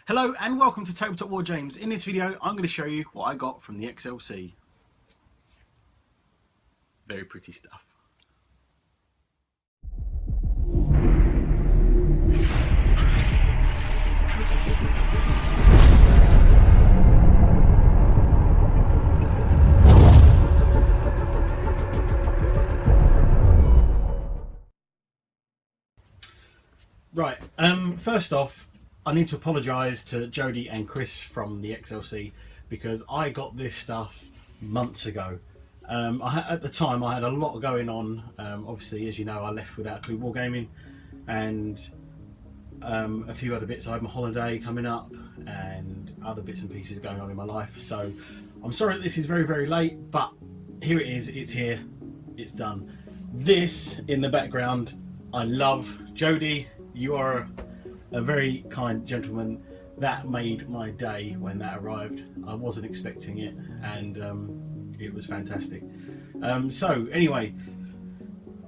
Hello and welcome to Tabletop War James. In this video I'm going to show you what I got from the XLC. Very pretty stuff. Right, first off, I need to apologise to Jodie and Chris from the XLC because I got this stuff months ago. At the time I had a lot going on. Obviously, as you know, I left without a clue wargaming and a few other bits. I had my holiday coming up and other bits and pieces going on in my life. So I'm sorry that this is very, very late, but here it is. It's here. It's done. This in the background, I love. Jodie, you are a very kind gentleman. That made my day when that arrived. I wasn't expecting it, and it was fantastic. So anyway,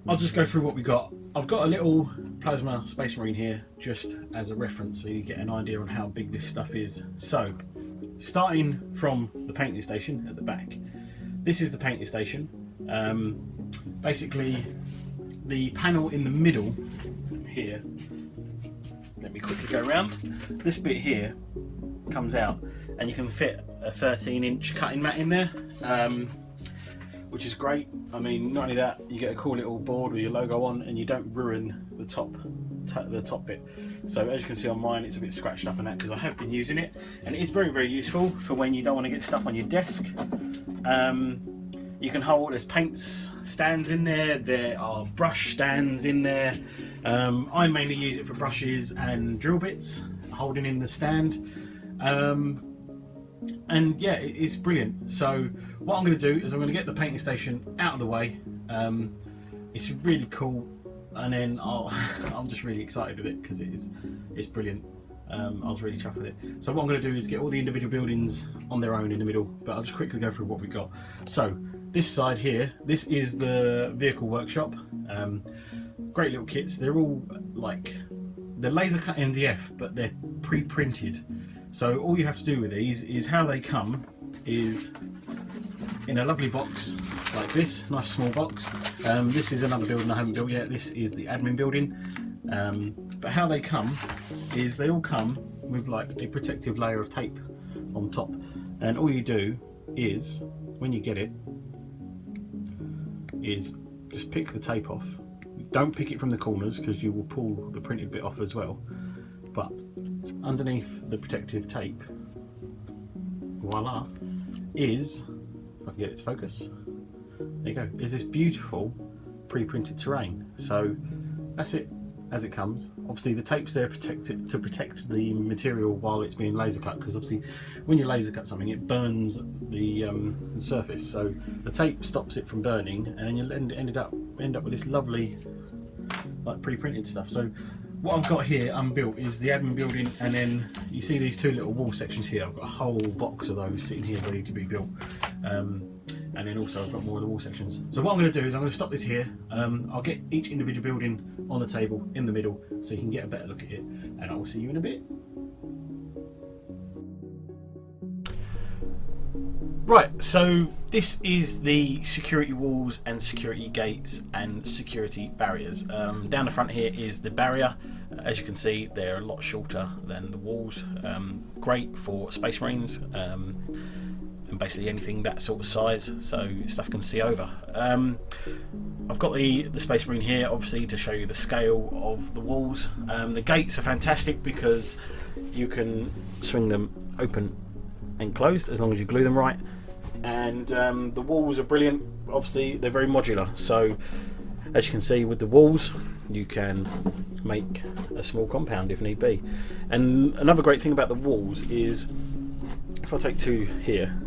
I'll just go through what we got. I've got a little plasma Space Marine here just as a reference so you get an idea on how big this stuff is. So starting from the painting station at the back, this is the painting station. Basically the panel in the middle here, let me quickly go around. This bit here comes out and you can fit a 13-inch cutting mat in there, which is great. I mean, not only that, you get a cool little board with your logo on and you don't ruin the top bit. So as you can see on mine, it's a bit scratched up and that because I have been using it, and it is very, very useful for when you don't want to get stuff on your desk. You can hold, there's paints stands in there, there are brush stands in there. I mainly use it for brushes and drill bits, holding in the stand. And yeah, it's brilliant. So what I'm going to do is I'm going to get the painting station out of the way. It's really cool, and then I'm just really excited with it because it's brilliant. I was really chuffed with it. So what I'm going to do is get all the individual buildings on their own in the middle, but I'll just quickly go through what we got. So this side here, this is the vehicle workshop. Great little kits. They're all like, they're laser cut MDF, but they're pre-printed. So all you have to do with these is how they come is in a lovely box like this, nice small box. This is another building I haven't built yet. This is the admin building. But how they come is they all come with like a protective layer of tape on top, and all you do is, when you get it, is just pick the tape off. Don't pick it from the corners because you will pull the printed bit off as well, but underneath the protective tape, voila, is, if I can get it to focus, there you go, is this beautiful pre-printed terrain. So that's it as it comes. Obviously the tape's there to protect the material while it's being laser cut, because obviously when you laser cut something it burns the surface, so the tape stops it from burning, and then you'll end up with this lovely like pre-printed stuff. So what I've got here unbuilt is the admin building, and then you see these two little wall sections here. I've got a whole box of those sitting here ready to be built. And then also I've got more of the wall sections. So what I'm going to do is I'm going to stop this here. I'll get each individual building on the table in the middle so you can get a better look at it, and I will see you in a bit. Right, so this is the security walls and security gates and security barriers. Down the front here is the barrier. As you can see, they're a lot shorter than the walls. Great for Space Marines. And basically anything that sort of size, so stuff can see over. I've got the Space Marine here, obviously, to show you the scale of the walls. The gates are fantastic because you can swing them open and closed as long as you glue them right. And the walls are brilliant. Obviously, they're very modular. So as you can see with the walls, you can make a small compound if need be. And another great thing about the walls is, if I take two here,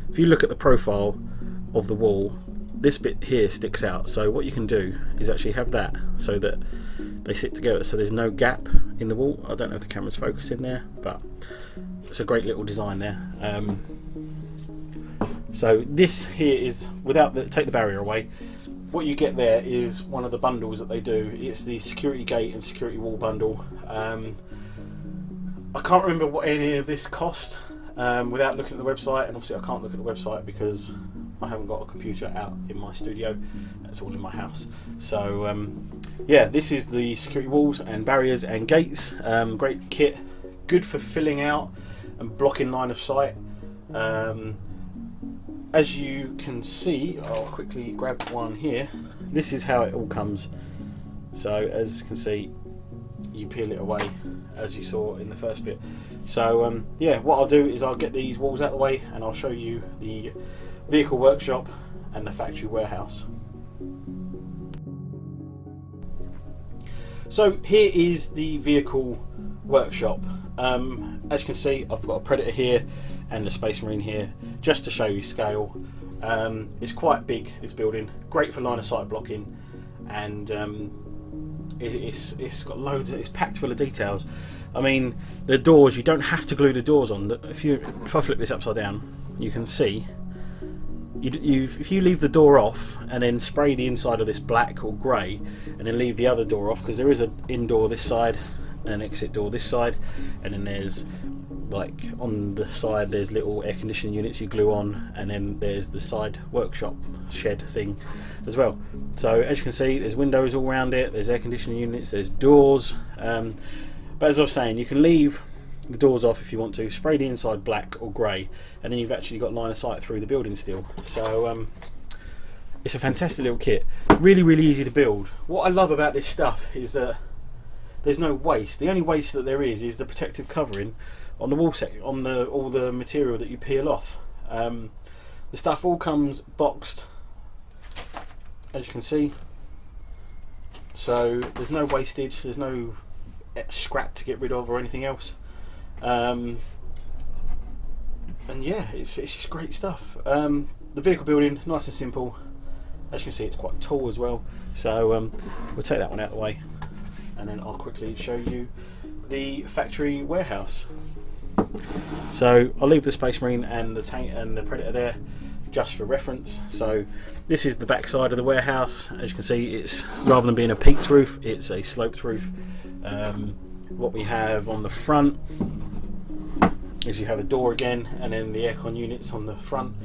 if you look at the profile of the wall, this bit here sticks out. So what you can do is actually have that so that they sit together, so there's no gap in the wall. I don't know if the camera's focusing there, but it's a great little design there. So this here is, without take the barrier away, what you get there is one of the bundles that they do. It's the security gate and security wall bundle. I can't remember what any of this cost without looking at the website, and obviously I can't look at the website because I haven't got a computer out in my studio. That's all in my house. So yeah, this is the security walls and barriers and gates. Great kit, good for filling out and blocking line of sight. As you can see, I'll quickly grab one here. This is how it all comes. So as you can see, you peel it away as you saw in the first bit. So yeah, what I'll do is I'll get these walls out of the way and I'll show you the vehicle workshop and the factory warehouse. So here is the vehicle workshop. As you can see, I've got a Predator here and the Space Marine here, just to show you scale. It's quite big, this building, great for line of sight blocking, and it's got loads it's packed full of details. I mean, the doors, you don't have to glue the doors on. If I flip this upside down, you can see if you leave the door off and then spray the inside of this black or grey and then leave the other door off, because there is an indoor this side and an exit door this side, and then there's, like, on the side there's little air conditioning units you glue on, and then there's the side workshop shed thing as well. So as you can see, there's windows all around it, there's air conditioning units, there's doors, but as I was saying, you can leave the doors off if you want to, spray the inside black or grey, and then you've actually got line of sight through the building still. So it's a fantastic little kit, really easy to build. What I love about this stuff is that there's no waste. The only waste that there is the protective covering on the wall on all the material that you peel off. The stuff all comes boxed, as you can see, so there's no wastage, there's no scrap to get rid of or anything else. And yeah, it's just great stuff. The vehicle building, nice and simple. As you can see, it's quite tall as well. So we'll take that one out of the way, and then I'll quickly show you the factory warehouse. So I'll leave the Space Marine and the tank and the Predator there just for reference. So this is the back side of the warehouse. As you can see, it's, rather than being a peaked roof, it's a sloped roof. What we have on the front is you have a door again, and then the aircon units on the front.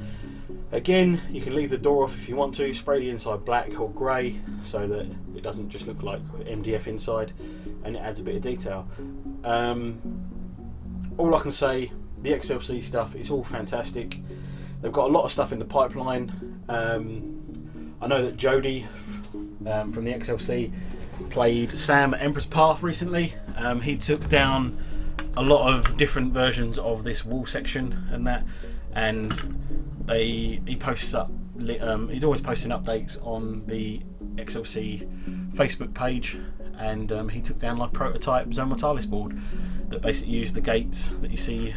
Again, you can leave the door off if you want to, spray the inside black or grey so that it doesn't just look like MDF inside, and it adds a bit of detail. All I can say, the XLC stuff, it's all fantastic. They've got a lot of stuff in the pipeline. I know that Jody from the XLC played Sam at Emperor's Path recently. He took down a lot of different versions of this wall section and that, and he posts up. He's always posting updates on the XLC Facebook page, and he took down like prototype Zone Mortalis board that basically used the gates that you see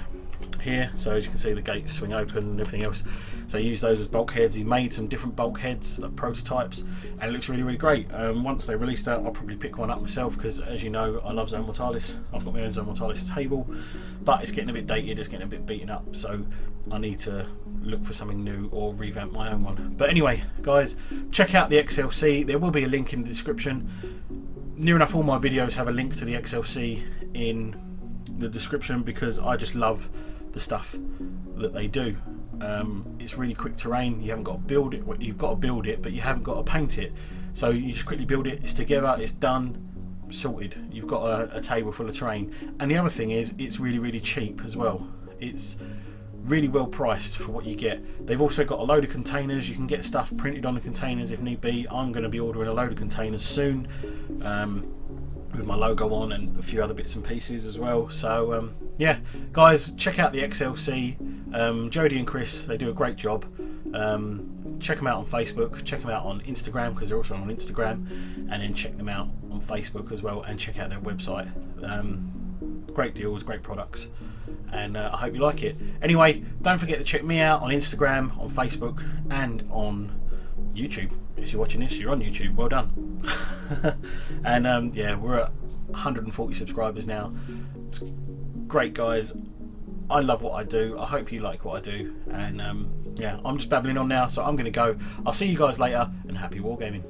here. So as you can see, the gates swing open and everything else. So he used those as bulkheads. He made some different bulkheads, like prototypes, and it looks really great. Once they release that, I'll probably pick one up myself, because as you know, I love Zone Mortalis. I've got my own Zone Mortalis table, but it's getting a bit dated, it's getting a bit beaten up, so I need to look for something new or revamp my own one. But anyway, guys, check out the XLC. There will be a link in the description. Near enough all my videos have a link to the XLC in the description, because I just love the stuff that they do. It's really quick terrain. You haven't got to build it. You've got to build it, but you haven't got to paint it. So you just quickly build it. It's together. It's done. Sorted. You've got a table full of terrain. And the other thing is, it's really cheap as well. It's really well priced for what you get. They've also got a load of containers. You can get stuff printed on the containers if need be. I'm going to be ordering a load of containers soon, with my logo on and a few other bits and pieces as well. So yeah, guys, check out the XLC. Jody and Chris, they do a great job. Check them out on Facebook, check them out on Instagram, because they're also on Instagram, and then check them out on Facebook as well, and check out their website. Great deals, great products, and I hope you like it. Anyway, don't forget to check me out on Instagram, on Facebook, and on YouTube. If you're watching this, you're on YouTube, well done. And yeah, we're at 140 subscribers now. It's great, guys. I love what I do. I hope you like what I do. And yeah, I'm just babbling on now, so I'm going to go. I'll see you guys later, and happy wargaming.